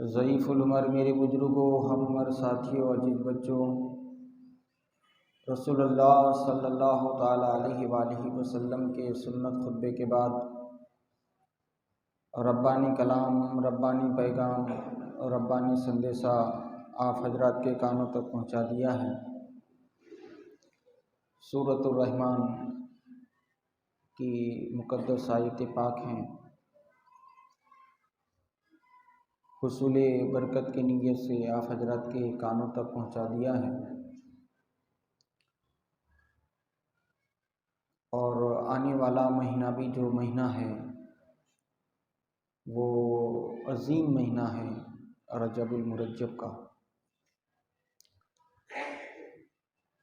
ज़ईफ़ुल उमर मेरे बुज़ुर्गों, हम उमर साथियों, अजीज़ बच्चों, रसूलुल्लाह सल्लल्लाहु ताला अलैहि वसल्लम के सुन्नत खुतबे के बाद रब्बानी कलाम, रब्बानी पैगाम और रब्बानी संदेशा आप हजरात के कानों तक पहुँचा दिया है। सूरतुर रहमान की मुक़द्दस आयत पाक हैं, हुसूल बरकत की नीयत से आप हजरात के कानों तक पहुँचा दिया है। और आने वाला महीना भी जो महीना है वो अजीम महीना है रजबुल मुरज्जब का।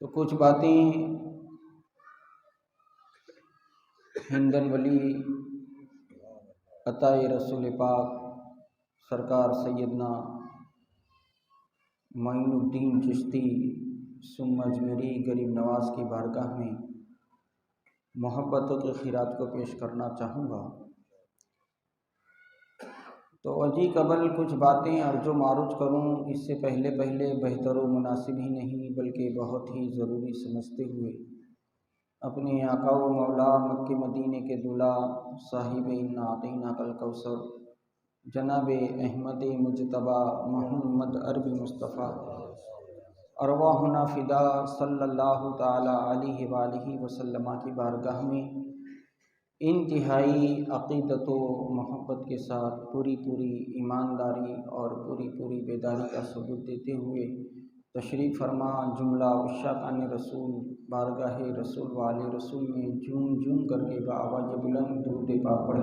तो कुछ बातें हिंदन वली अताए रसूल पाक सरकार सैयदना मोइनुद्दीन चिश्ती सुम्मा अजमेरी गरीब नवाज की बारगाह में मोहब्बतों के खिरात को पेश करना चाहूँगा। तो अजी कबल कुछ बातें अर्जो मारूज करूँ, इससे पहले बेहतर व मुनासिब ही नहीं बल्कि बहुत ही ज़रूरी समझते हुए अपने आका व मौला मक्के मदीने के दूल्हा साहिब इन्ना अतीना कल कौसर जनाब अहमद मुजतबा मोहम्मद अरबी मुस्तफ़ा अरवाहुना फ़िदा सल्लल्लाहु ताला अलैहि वसल्लम की बारगाह में इंतहाई अक़ीदत व मोहब्बत के साथ पूरी ईमानदारी और पूरी बेदारी का सबूत देते हुए तशरीफ़ फरमा जुमला उशाक़ान रसूल बारगाह रसूल वाले रसूल में झूम करके बाआवाज़ बुलंद दुरूद पाक पढ़े।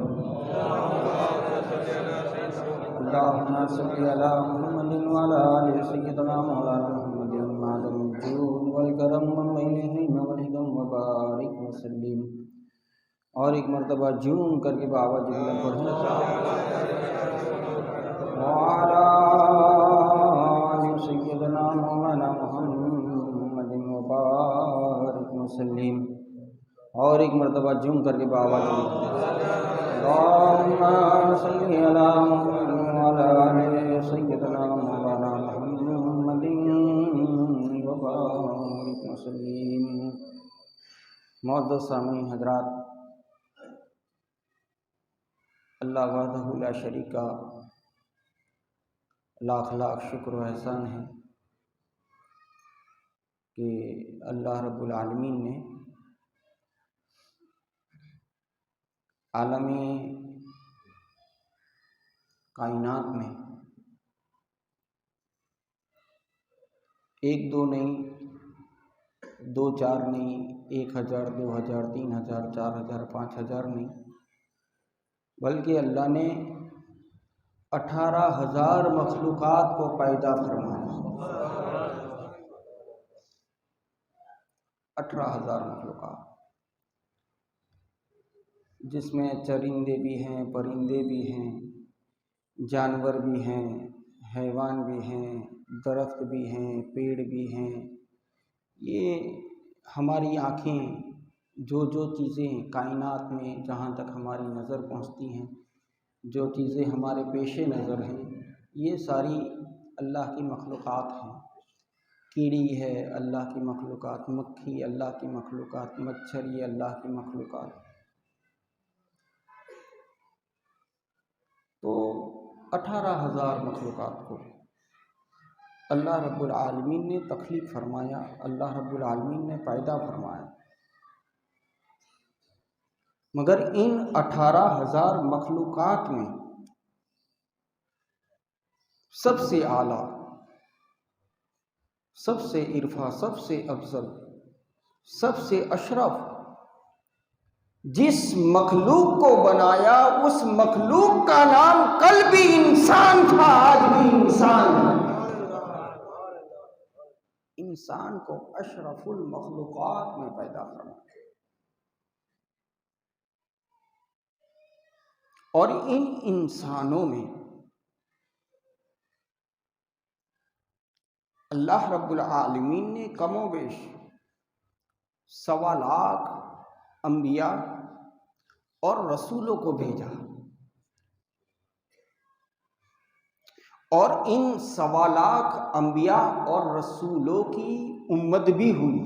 अल्लाहुम्मा सल्लि अला मुहम्मदिन व अला आलि सय्यिदना मौलाना मुहम्मदिन मादम जूद वल करम व हिल्म वल हिकम व बारिक व सल्लिम। और एक मरतबा झूम करके बाबा जी बुलंद पढ़ें। वाला सय्यदना मौलाना मुहम्मदिन व बारिक व सल्लिम। और एक मरतबा झूम करके बाबा जी अल्लाहुम्मा सल्लि अला मुहम्मद व अला आलि सय्यदना मौलाना मुहम्मदिन व बारिक व सल्लिम। मुअज़्ज़ज़ सामीन हज़रात, अल्लाह वहदहु ला शरीक का लाख लाख शुक्र व एहसान है कि अल्लाह रब्बुल आलमीन ने आलमी कायनात में एक दो नहीं, दो चार नहीं, 1000 2000 3000 4000 5000 नहीं, बल्कि अल्लाह ने 18,000 मखलूक़ात को पैदा फरमाया। 18,000 मखलूक़ात, जिसमें चरिंदे भी हैं, परिंदे भी हैं, जानवर भी हैं, हैवान भी हैं, दरख्त भी हैं, पेड़ भी हैं। ये हमारी आँखें जो चीज़ें कायनात में जहाँ तक हमारी नज़र पहुँचती हैं, जो चीज़ें हमारे पेशे नज़र हैं, ये सारी अल्लाह की मखलूक़ात हैं। कीड़ी है अल्लाह की मखलूक़ात, मक्खी अल्लाह की मखलूक़ात, मच्छर ये अल्लाह की मखलूक़ात। तो 18,000 मखलूक़ात को अल्लाह रब्बुल आलमीन ने तख्लीक़ फरमाया, अल्लाह रब्बुल आलमीन ने पैदा फरमाया। मगर इन 18,000 मखलूक़ात में सबसे आला, सबसे इरफा, सबसे अफजल, सबसे अशरफ जिस मखलूक को बनाया उस मखलूक का नाम कल भी इंसान था, आज भी इंसान है। इंसान को अशरफुल मखलूक़ात में पैदा फरमाया। और इन इंसानों में अल्लाह रब्बुल आलमीन ने कमोबेश 1.25 लाख अंबिया और रसूलों को भेजा। और इन 1.25 लाख अंबिया और रसूलों की उम्मत भी हुई,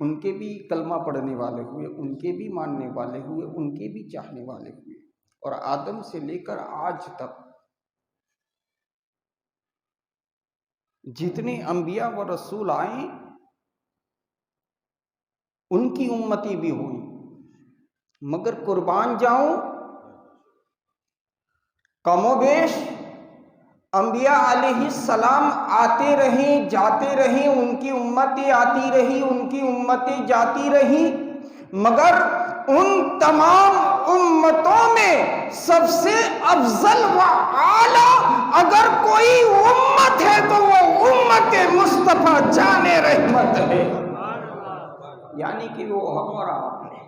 उनके भी कलमा पढ़ने वाले हुए, उनके भी मानने वाले हुए, उनके भी चाहने वाले हुए। और आदम से लेकर आज तक जितने अंबिया व रसूल आए उनकी उम्मती भी हुई। मगर कुर्बान जाऊं, कमोबेश अंबिया अलैहिस्सलाम आते रहे जाते रहे, उनकी उम्मतें आती रही, उनकी उम्मतें जाती रही, मगर उन तमाम उम्मतों में सबसे अफजल व आला अगर कोई उम्मत है तो वो उम्मत मुस्तफा जाने रहमत है, यानी कि वो हम और आप हैं।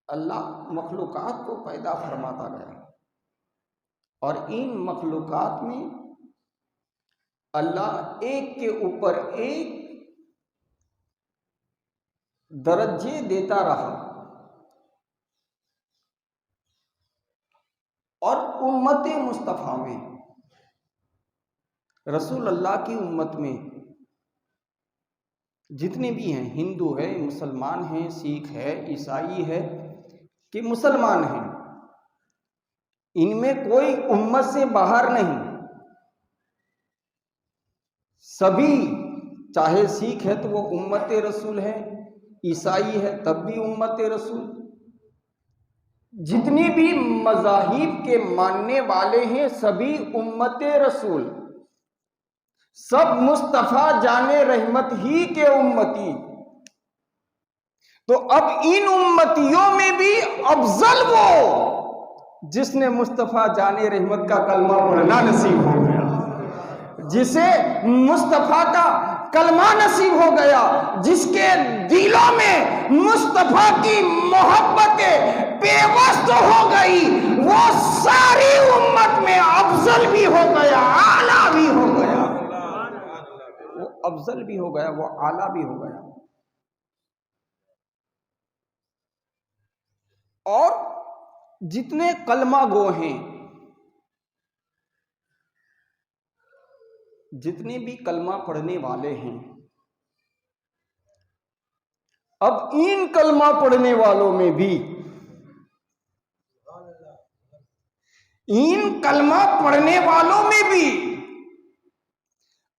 अल्लाह मखलूकात को पैदा फरमाता गया और इन मखलूकात में अल्लाह एक के ऊपर एक दर्जे देता रहा। और उम्मत मुस्तफ़ा में, रसूल अल्लाह की उम्मत में जितने भी हैं, हिंदू है, मुसलमान हैं, सिख है, ईसाई है कि मुसलमान हैं, इनमें कोई उम्मत से बाहर नहीं। सभी, चाहे सिख है तो वो उम्मत रसूल है, ईसाई है तब भी उम्मत रसूल, जितने भी मज़ाहिब के मानने वाले हैं सभी उम्मत रसूल, सब मुस्तफ़ा जाने रहमत ही के उम्मती। तो अब इन उम्मतियों में भी अफजल वो जिसने मुस्तफ़ा जाने रहमत का कलमा पढ़ना नसीब हो गया, जिसे मुस्तफ़ा का कलमा नसीब हो गया, जिसके दिलों में मुस्तफ़ा की मोहब्बतें बेवस्त हो गई, वो सारी उम्मत में अफजल भी हो गया, आला भी हो गया। वो अफजल भी हो गया, वो आला भी हो गया। और जितने कलमा गो हैं, जितने भी कलमा पढ़ने वाले हैं, अब इन कलमा पढ़ने वालों में भी, इन कलमा पढ़ने वालों में भी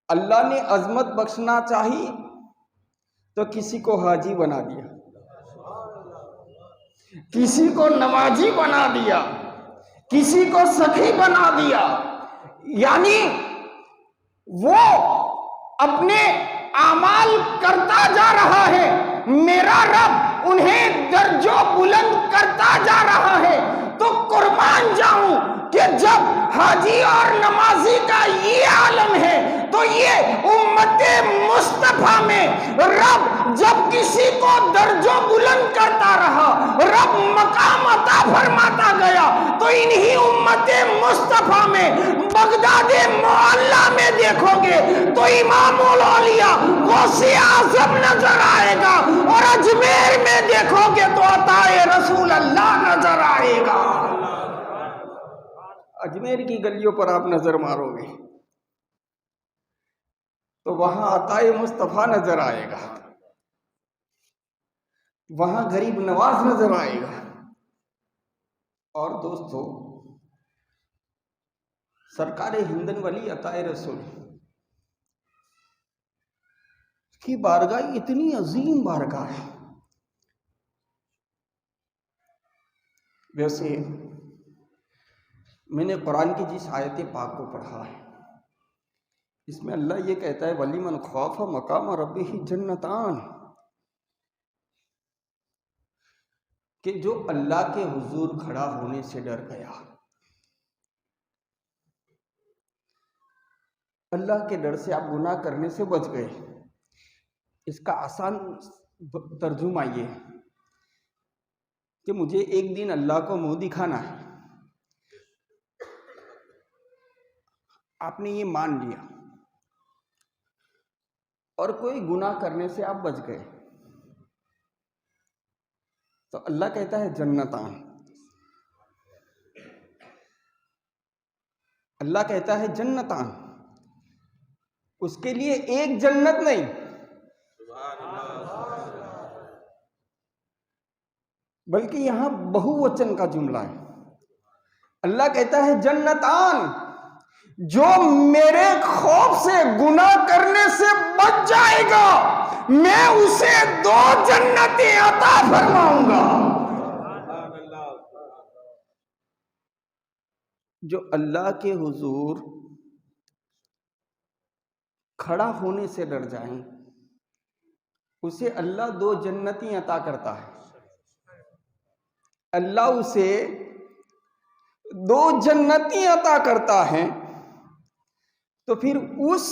अल्लाह ने अजमत बख्शना चाही तो किसी को हाजी बना दिया, किसी को नमाजी बना दिया, किसी को सखी बना दिया। यानी वो अपने आमाल करता जा रहा है, मेरा रब उन्हें दर्जों बुलंद करता जा रहा है। तो कुर्बान जाऊं कि जब हाजी और नमाजी का ये आलम है तो ये उम्मत मुस्तफा में रब जब किसी को दर्जों बुलंद करता रहा, रब मकाम अता फरमाता गया, तो इन्हीं उम्मत मुस्तफा में बगदाद मोहल्ला में देखोगे तो इमामुल औलिया गौसे आज़म नजर आएगा, और अजमेर में देखोगे तो अताए रसूल अल्लाह नजर आएगा। अजमेर की गलियों पर आप नजर मारोगे तो वहां अताए मुस्तफा नजर आएगा, वहां गरीब नवाज नजर आएगा। और दोस्तों, सरकार हिंदन वली अताए रसूल की बारगाह इतनी अजीम बारगाह है। वैसे मैंने कुरान की जिस आयत पाक को पढ़ा है, इसमें अल्लाह ये कहता है वलीमन खौफ मकाम रब्बिही जन्नतान, कि जो अल्लाह के हुजूर खड़ा होने से डर गया, अल्लाह के डर से आप गुनाह करने से बच गए। इसका आसान तर्जुमा ये है कि मुझे एक दिन अल्लाह को मुंह दिखाना है, आपने ये मान लिया और कोई गुनाह करने से आप बच गए। तो अल्लाह कहता है जन्नतान, अल्लाह कहता है जन्नतान, उसके लिए एक जन्नत नहीं, बल्कि यहां बहुवचन का जुमला है। अल्लाह कहता है जन्नतान, जो मेरे खौफ से गुनाह करने से बच जाएगा मैं उसे 2 जन्नतें अता फरमाऊंगा। जो अल्लाह के हुजूर खड़ा होने से डर जाए उसे अल्लाह 2 जन्नतें अता करता है। अल्लाह उसे 2 जन्नतें अता करता है, तो फिर उस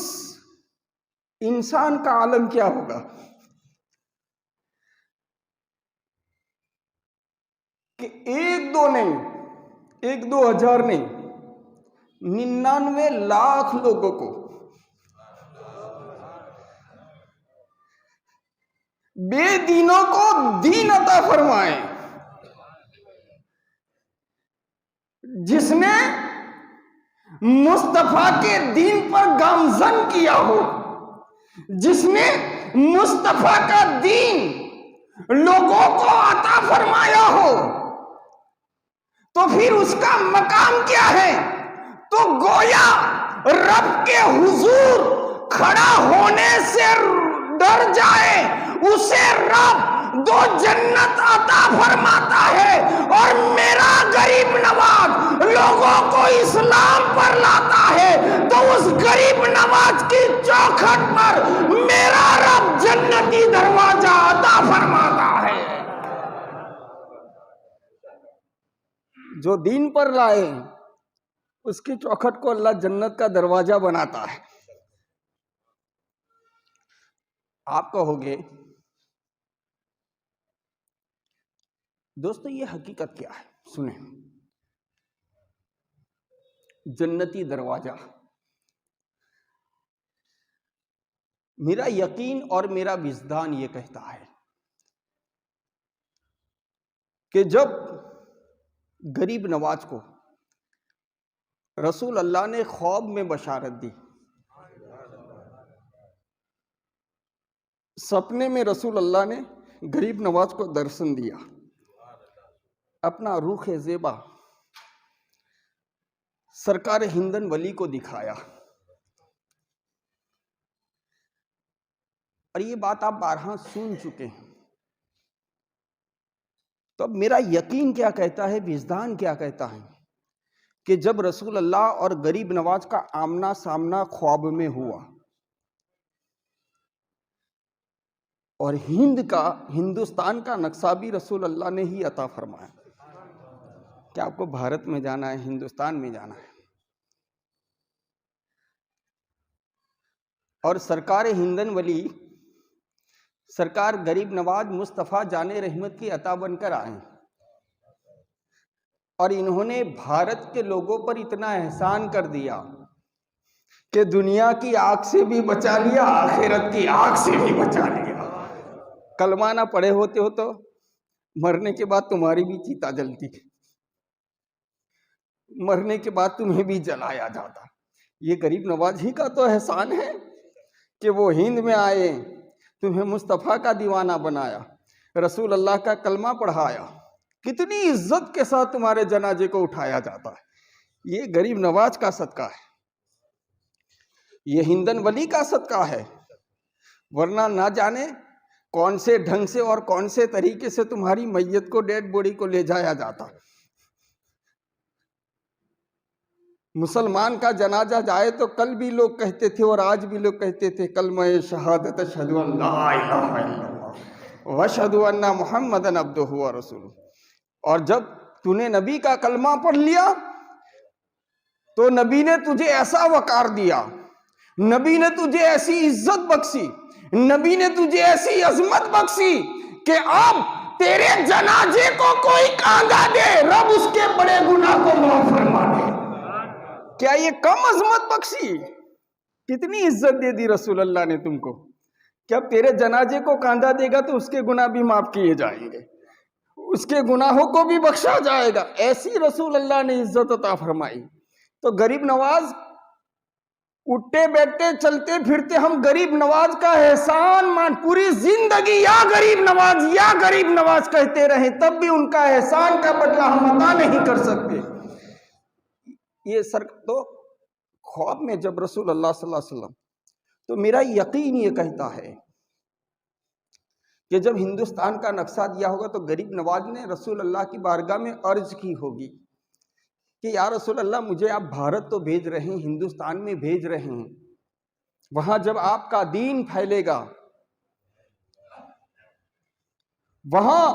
इंसान का आलम क्या होगा कि 1-2 नहीं, 1-2 हजार नहीं, 99 लाख लोगों को बेदीनों को दीन अता फरमाए। जिसने मुस्तफा के दीन पर गामजन किया हो, जिसने मुस्तफा का दीन लोगों को अता फरमाया हो, तो फिर उसका मकाम क्या है? तो गोया रब के हुजूर खड़ा होने से डर जाए उसे रब 2 जन्नत अता फरमाता है। और मेरा गरीब नवाज लोगों को इस्लाम पर लाता है तो उस गरीब नवाज की चौखट पर मेरा रब जन्नती दरवाजा अता फरमाता है। जो दीन पर लाए उसकी चौखट को अल्लाह जन्नत का दरवाजा बनाता है। आप कहोगे दोस्तों ये हकीकत क्या है? सुने, जन्नती दरवाजा, मेरा यकीन और मेरा विजदान ये कहता है कि जब गरीब नवाज को रसूल अल्लाह ने ख्वाब में बशारत दी, सपने में रसूल अल्लाह ने गरीब नवाज को दर्शन दिया, अपना रूख ज़ेबा सरकार हिंदन वली को दिखाया। और ये बात आप 12 सुन चुके हैं। तो अब मेरा यकीन क्या कहता है, विजदान क्या कहता है कि जब रसूल अल्लाह और गरीब नवाज का आमना सामना ख्वाब में हुआ और हिंदुस्तान का नक्शा भी रसूल अल्लाह ने ही अता फरमाया कि आपको भारत में जाना है, हिंदुस्तान में जाना है। और सरकार हिंदन वली, सरकार गरीब नवाज मुस्तफ़ा जाने रहमत की अता बनकर आए और इन्होंने भारत के लोगों पर इतना एहसान कर दिया कि दुनिया की आग से भी बचा लिया, आखिरत की आग से भी बचा लिया। कलमा ना पढ़े होते हो तो मरने के बाद तुम्हारी भी चिता जलती, मरने के बाद तुम्हें भी जलाया जाता। ये गरीब नवाज ही का तो एहसान है कि वो हिंद में आए, तुम्हें मुस्तफ़ा का दीवाना बनाया, रसूल अल्लाह का कलमा पढ़ाया, कितनी इज्जत के साथ तुम्हारे जनाजे को उठाया जाता है। ये गरीब नवाज का सदका है, ये हिंदन वली का सदका है, वरना ना जाने कौन से ढंग से और कौन से तरीके से तुम्हारी मैयत को, डेड बॉडी को ले जाया जाता। मुसलमान का जनाजा जाए तो कल भी लोग कहते थे और आज भी लोग कहते थे कलमा शहादत अशहदु अल्ला इलाहा इल्लल्लाह व अशहदु अन्ना मुहम्मदन अब्दुहु व रसूलुहु। और जब तूने नबी का कलमा पढ़ लिया तो नबी ने तुझे ऐसा वकार दिया, नबी ने तुझे ऐसी इज्जत बख्शी, नबी ने तुझे ऐसी अजमत बख्शी कि अब तेरे जनाजे को कोई कांधा दे, रब उसके बड़े गुनाह को माफ फरमा दे। क्या ये कम अजमत बख्शी? कितनी इज्जत दे दी रसूल अल्लाह ने तुमको कि अब तेरे जनाजे को कांधा देगा तो उसके गुनाह भी माफ किए जाएंगे। उसके गुनाहों को भी बख्शा जाएगा। ऐसी रसूल अल्लाह ने इज्जत अता फरमाई। तो गरीब नवाज, उठते बैठते चलते फिरते हम गरीब नवाज का एहसान मान, पूरी जिंदगी या गरीब नवाज या गरीब नवाज कहते रहे, तब भी उनका एहसान का बदला हम अदा नहीं कर सकते। ये सर तो ख्वाब में जब रसूल अल्लाह सल्लल्लाहु अलैहि वसल्लम, तो मेरा यकीन ये कहता है कि जब हिंदुस्तान का नक्शा दिया होगा तो गरीब नवाज ने रसूल अल्लाह की बारगाह में अर्ज की होगी कि या रसूल अल्लाह, मुझे आप भारत तो भेज रहे हैं, हिंदुस्तान में भेज रहे हैं, वहां जब आपका दीन फैलेगा, वहां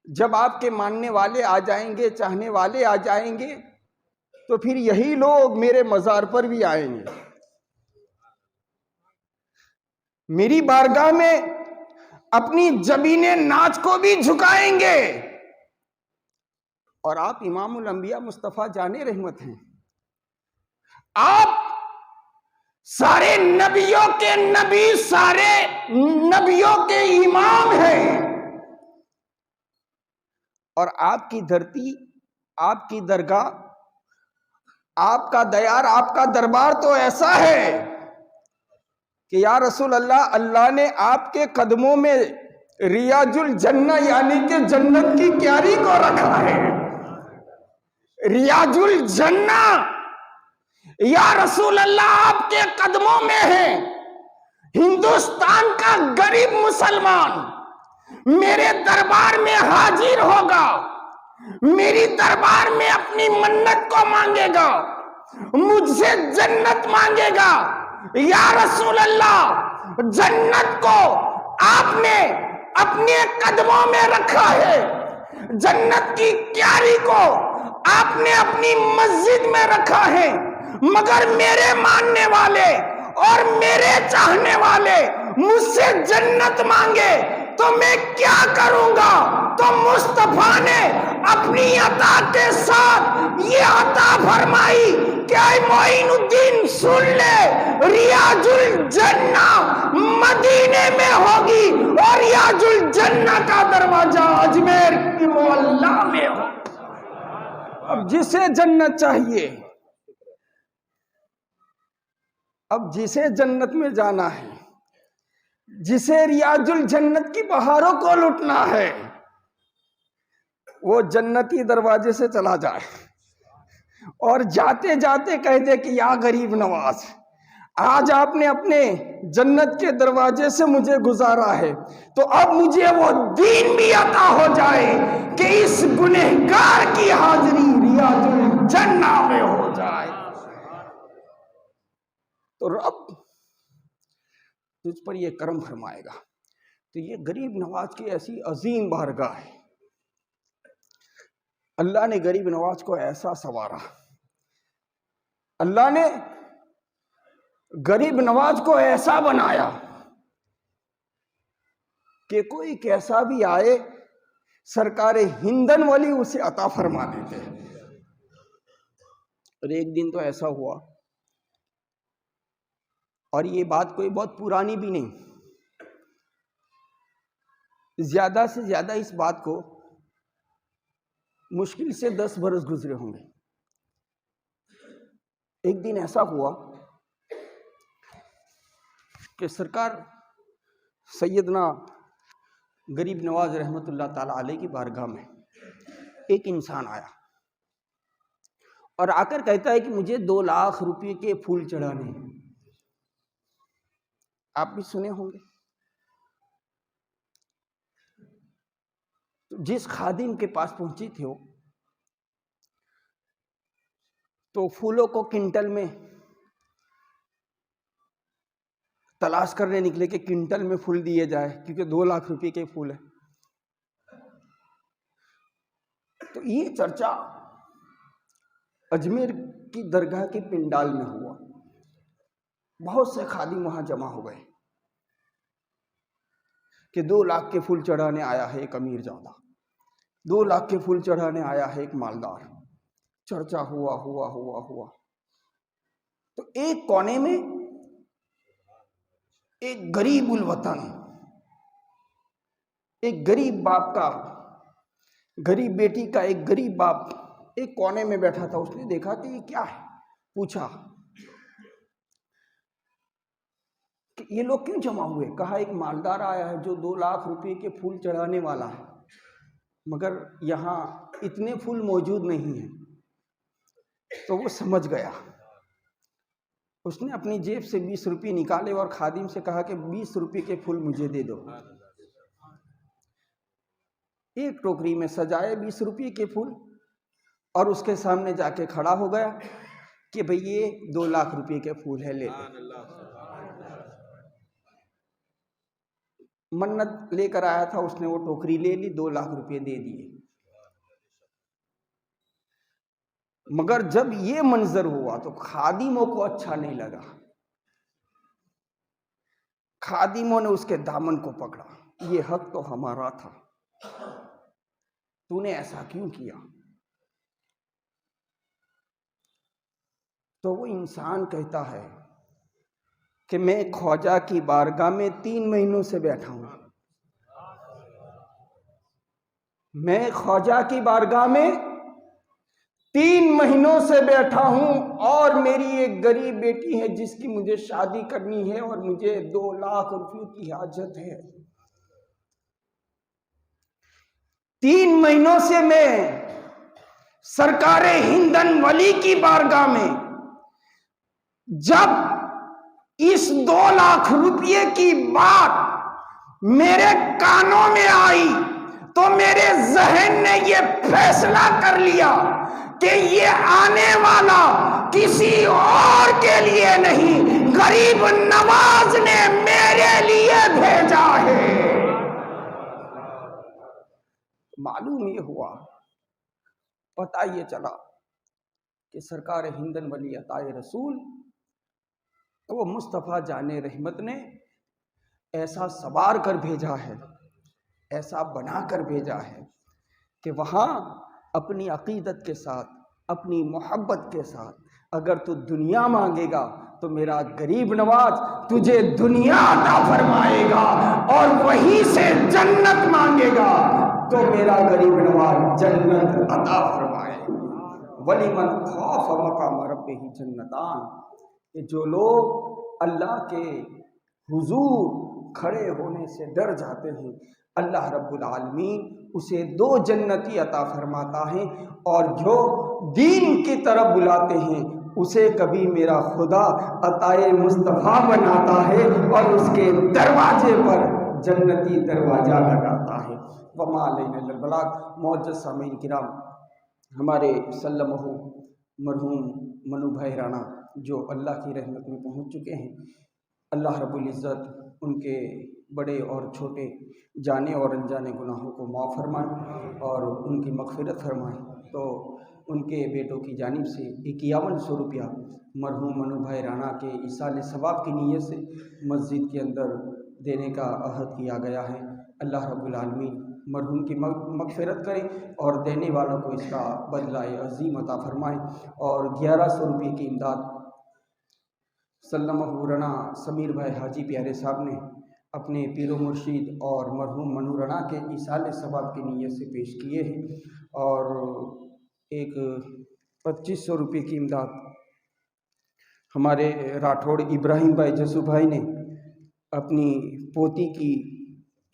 जब आपके मानने वाले आ जाएंगे, चाहने वाले आ जाएंगे, तो फिर यही लोग मेरे मजार पर भी आएंगे, मेरी बारगाह में अपनी जबीने नाच को भी झुकाएंगे। और आप इमामुल अंबिया मुस्तफा जाने रहमत हैं, आप सारे नबियों के नबी, सारे नबियों के इमाम हैं, और आपकी धरती, आपकी दरगाह, आपका दयार, आपका दरबार तो ऐसा है कि या रसूल अल्लाह, अल्लाह ने आपके कदमों में रियाजुल जन्ना यानी कि जन्नत की क्यारी को रखा है। रियाजुल जन्ना या रसूल अल्लाह आपके कदमों में है। हिंदुस्तान का गरीब मुसलमान मेरे दरबार में हाजिर होगा, मेरी दरबार में अपनी मन्नत को मांगेगा, मुझसे जन्नत मांगेगा। या रसूल अल्लाह, जन्नत को आपने अपने कदमों में रखा है, जन्नत की क्यारी को आपने अपनी मस्जिद में रखा है, मगर मेरे मानने वाले और मेरे चाहने वाले मुझसे जन्नत मांगे तो मैं क्या करूंगा? तो मुस्तफा ने अपनी अता के साथ ये अता फरमाई क्या मोइनुद्दीन सुन ले, रियाजुल जन्ना मदीने में होगी और रियाजुल जन्ना का दरवाजा अजमेर की मोहल्ला में हो। अब जिसे जन्नत चाहिए, अब जिसे जन्नत में जाना है, जिसे रियाजुल जन्नत की बहारों को लुटना है, वो जन्नती दरवाजे से चला जाए और जाते जाते कह दे कि या गरीब नवाज, आज आपने अपने जन्नत के दरवाजे से मुझे गुजारा है, तो अब मुझे वो दीन भी अता हो जाए कि इस गुनहगार की हाजिरी रियाजुल जन्ना में हो जाए। तो रब तुझ पर ये करम फरमाएगा। तो ये गरीब नवाज की ऐसी अजीम बारगाह है। अल्लाह ने गरीब नवाज को ऐसा संवारा, अल्लाह ने गरीब नवाज को ऐसा बनाया कि कोई कैसा भी आए, सरकारे हिंदन वाली उसे अता फरमा देते। और एक दिन तो ऐसा हुआ, और ये बात कोई बहुत पुरानी भी नहीं, ज्यादा से ज्यादा इस बात को मुश्किल से 10 बरस गुजरे होंगे। एक दिन ऐसा हुआ कि सरकार सैयदना गरीब नवाज रहमतुल्लाह ताला अलैह की बारगाह में एक इंसान आया और आकर कहता है कि मुझे 2 लाख रुपए के फूल चढ़ाने हैं। आप भी सुने होंगे। तो जिस खादिम के पास पहुंची थे वो, तो फूलों को क्विंटल में तलाश करने निकले कि क्विंटल में फूल दिए जाए, क्योंकि 2 लाख रुपए के फूल है। तो ये चर्चा अजमेर की दरगाह की पिंडाल में हुआ। बहुत से खादिम वहां जमा हो गए कि 2 लाख के फूल चढ़ाने आया है एक अमीर ज़्यादा, 2 लाख के फूल चढ़ाने आया है एक मालदार। चर्चा हुआ हुआ हुआ हुआ तो एक कोने में एक गरीब उल वतन, एक गरीब बाप का गरीब बेटी का एक गरीब बाप एक कोने में बैठा था। उसने देखा कि ये क्या है, पूछा कि ये लोग क्यों जमा हुए। कहा एक मालदार आया है जो 2 लाख रुपए के फूल चढ़ाने वाला है, मगर यहाँ इतने फूल मौजूद नहीं हैं। तो वो समझ गया। उसने अपनी जेब से 20 रुपये निकाले और खादिम से कहा कि 20 रुपये के फूल मुझे दे दो। एक टोकरी में सजाए 20 रुपये के फूल और उसके सामने जाके खड़ा हो गया कि भाई ये 2 लाख रुपए के फूल है, ले लो। मन्नत लेकर आया था, उसने वो टोकरी ले ली, 2 लाख रुपए दे दिए। मगर जब ये मंजर हुआ तो खादिमों को अच्छा नहीं लगा। खादिमों ने उसके दामन को पकड़ा, ये हक तो हमारा था, तूने ऐसा क्यों किया। तो वो इंसान कहता है कि मैं ख्वाजा की बारगाह में 3 महीनों से बैठा हूं। मैं ख्वाजा की बारगाह में 3 महीनों से बैठा हूं और मेरी एक गरीब बेटी है जिसकी मुझे शादी करनी है और मुझे 2 लाख रुपए की हाजत है। 3 महीनों से मैं सरकारे हिंदन वली की बारगाह में, जब इस 2 लाख रुपये की बात मेरे कानों में आई तो मेरे जहन ने ये फैसला कर लिया कि ये आने वाला किसी और के लिए नहीं, गरीब नवाज ने मेरे लिए भेजा है। मालूम ये हुआ, पता ये चला कि सरकार हिंदन वली अताए रसूल को मुस्तफ़ा जाने रहमत ने ऐसा सवार कर भेजा है, ऐसा बना कर भेजा है कि वहाँ अपनी अकीदत के साथ, अपनी मोहब्बत के साथ, अगर तू दुनिया मांगेगा तो मेरा गरीब नवाज तुझे दुनिया अता फरमाएगा, और वहीं से जन्नत मांगेगा तो मेरा गरीब नवाज जन्नत अता फरमाएगा। वलिमन खौफ मकाम रब्बिही जन्नतान, कि जो लोग अल्लाह के हुजूर खड़े होने से डर जाते हैं, अल्लाह रब्बुल आलमीन उसे 2 जन्नती अता फरमाता है, और जो दीन की तरफ बुलाते हैं उसे कभी मेरा खुदा अताए मुस्तफ़ा बनाता है और उसके दरवाजे पर जन्नती दरवाजा लगाता है। वमा अलैना इल्लल बलाग। मौजूद सामीन किराम, हमारे सल्लल्लाहु मरहूम मनु भाई राणा जो अल्लाह की रहमत में पहुँच चुके हैं, अल्लाह रब्बुल इज़्ज़त उनके बड़े और छोटे जाने और अनजाने गुनाहों को माफ़ फरमाए और उनकी मग़फ़िरत फरमाए। तो उनके बेटों की जानिब से 5100 रुपया मरहूम मनु भाई राणा के इसाले सवाब की नीयत से मस्जिद के अंदर देने का अहद किया गया है। अल्लाह रब्बुल आलमीन मरहूम की मग़फ़िरत करे और देने वालों को इसका बदला अज़ीम अता फरमाए। और 1100 रुपये की इमदाद सल्लल्लाहु राणा समीर भाई हाजी प्यारे साहब ने अपने पीरो मुर्शिद और मरहूम मनु राणा के इसाले सवाब की नीयत से पेश किए हैं। और एक 2500 रुपये की इमदाद हमारे राठौड़ इब्राहिम भाई जसू भाई ने अपनी पोती की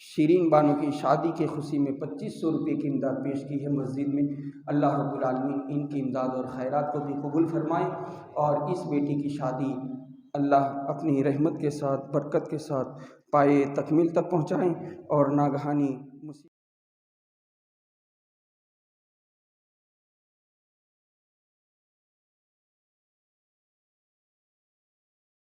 शीरीन बानो की शादी के खुशी में 2500 रुपये की इमदाद पेश की है मस्जिद में। अल्लाह रब्बुल आलमीन इनकी इमदाद और खैरात को भी कबूल फरमाए और इस बेटी की शादी अल्लाह अपनी रहमत के साथ, बरकत के साथ पाए तकमील तक पहुँचाएँ और नागहानी